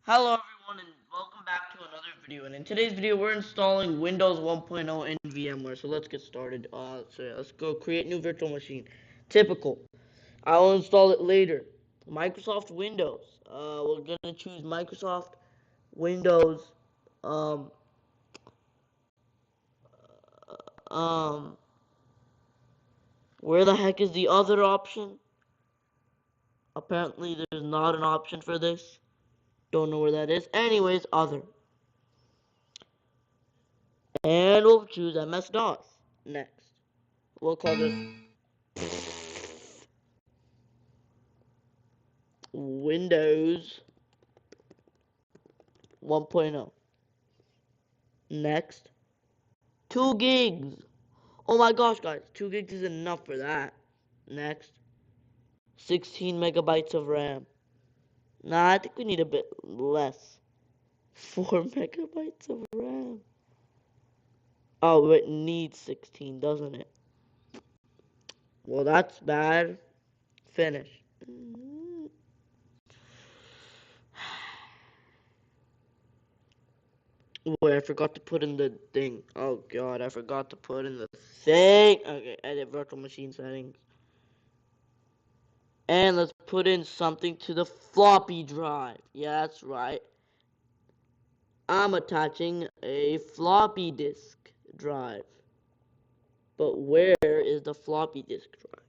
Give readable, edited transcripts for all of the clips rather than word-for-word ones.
Hello everyone and welcome back to another video, and in today's video we're installing Windows 1.0 in VMware. So let's get started. Let's go create new virtual machine. Typical. I'll install it later. Microsoft Windows. We're gonna choose Microsoft Windows. Um, um, where the heck is the other option? Apparently there's not an option for this. Don't know where that is. Anyways, other. And we'll choose MS-DOS. Next. We'll call this Windows 1.0. Next. 2 gigs. Oh my gosh, guys. 2 gigs is enough for that. Next. 16 megabytes of RAM. Nah, I think we need a bit less. 4 megabytes of RAM. Oh, it needs 16, doesn't it? Well, that's bad. Finish. Wait, I forgot to put in the thing. Oh god, I forgot to put in the thing. Okay, edit virtual machine settings. And let's put in something to the floppy drive. Yeah, that's right. I'm attaching a floppy disk drive. But where is the floppy disk drive?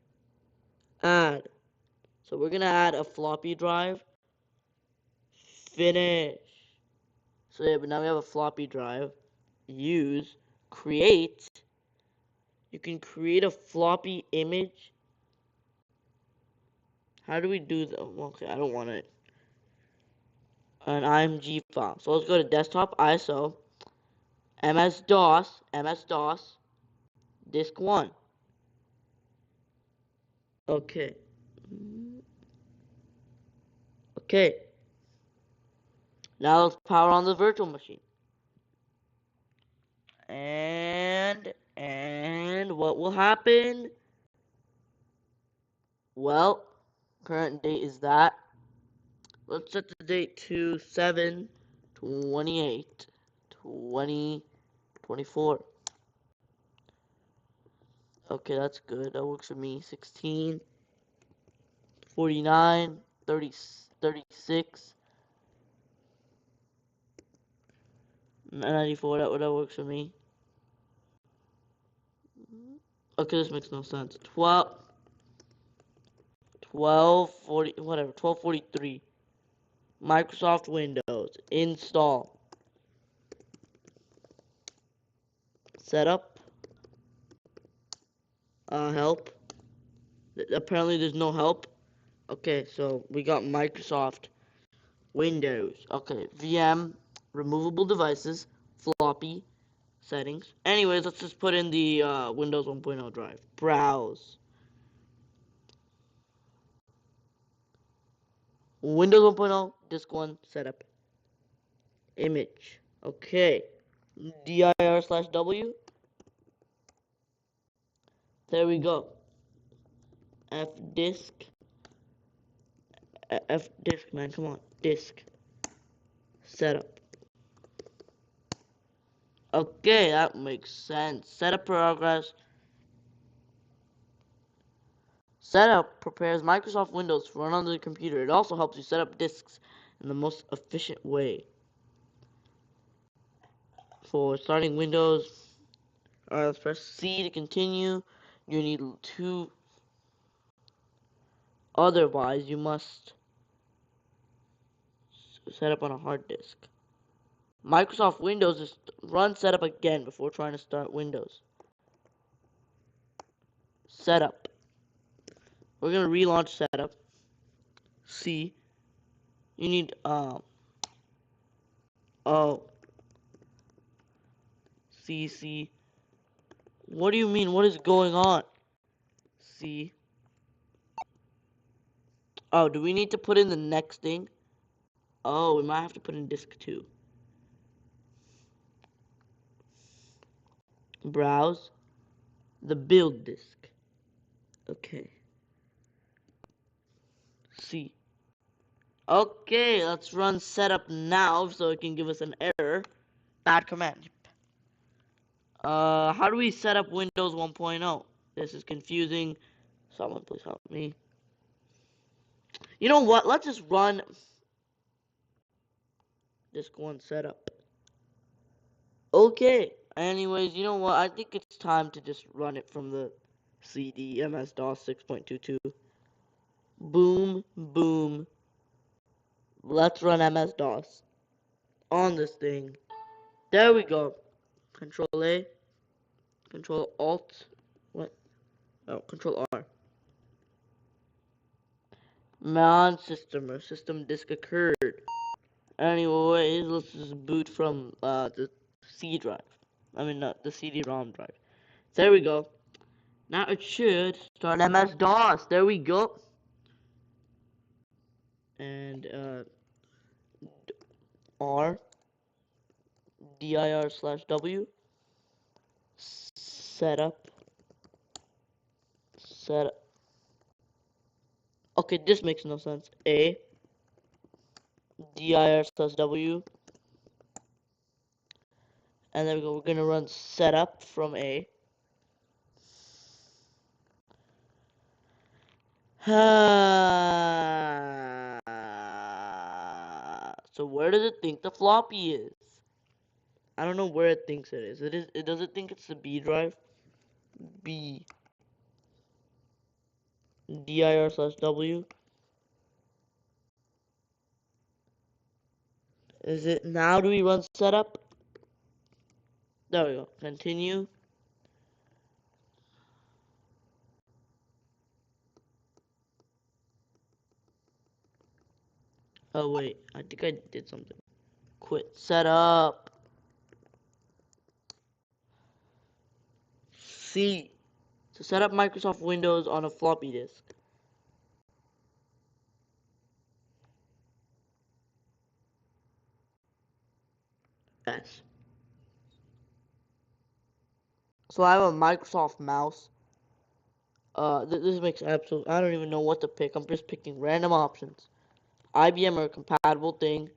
Add. So we're gonna add a floppy drive. Finish. So yeah, but now we have a floppy drive. Use. Create. You can create a floppy image. How do we do that? Okay, I don't want it. An IMG file. So let's go to desktop ISO. MS-DOS, disk 1. Okay. Okay. Now let's power on the virtual machine. And what will happen? Well, current date is that. Let's set the date to 7/28/2024. Okay, that's good. That works for me. 16, 49, 30, 36, 94. That works for me. Okay, this makes no sense. 1240, whatever, 1243. Microsoft Windows. Install. Setup. Help. Apparently there's no help. Okay, so we got Microsoft Windows. Okay, VM, removable devices, floppy, settings. Anyways, let's just put in the Windows 1.0 drive. Browse. Windows 1.0, disk 1, setup. Image. Okay. dir/w. There we go. Fdisk. Fdisk, man, come on. Disk. Setup. Okay, that makes sense. Setup progress. Setup prepares Microsoft Windows to run on the computer. It also helps you set up disks in the most efficient way. For starting Windows, let's press C to continue. You need 2. Otherwise, you must set up on a hard disk. Microsoft Windows is run setup again before trying to start Windows. Setup. We're gonna relaunch setup. C. You need oh, C. What do you mean? What is going on? C. Oh, do we need to put in the next thing? Oh, we might have to put in disk 2. Browse the build disk. Okay. C. Okay, let's run setup now so it can give us an error. Bad command. How do we set up Windows 1.0? This is confusing. Someone please help me. You know what? Let's just run this one setup. Okay. Anyways, you know what? I think it's time to just run it from the CD MS-DOS 6.22. Boom, boom. Let's run MS-DOS on this thing. There we go. Control A, Control Alt, what? Oh, Control R. Man system or system disk occurred. Anyways, let's just boot from the C drive. I mean, not the CD-ROM drive. There we go. Now it should start MS-DOS. There we go. And R dir/W setup set. Okay, this makes no sense. A dir/W, and there we go. We're gonna run setup from A. So where does it think the floppy is? I don't know where it thinks it is. It does it think it's the B drive? B dir/W. Is it now? Do we run setup? There we go. Continue. Oh wait, I think I did something. Quit setup. C. To set up Microsoft Windows on a floppy disk. S. So I have a Microsoft mouse. This makes absolute. I don't even know what to pick. I'm just picking random options. IBM or compatible thing.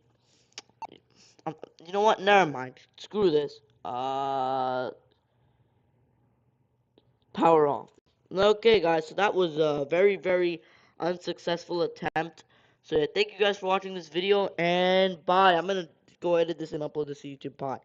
You know what? Never mind. Screw this. Power off. Okay, guys. So that was a very, very unsuccessful attempt. So yeah, thank you guys for watching this video, and bye. I'm gonna go edit this and upload this to YouTube. Bye.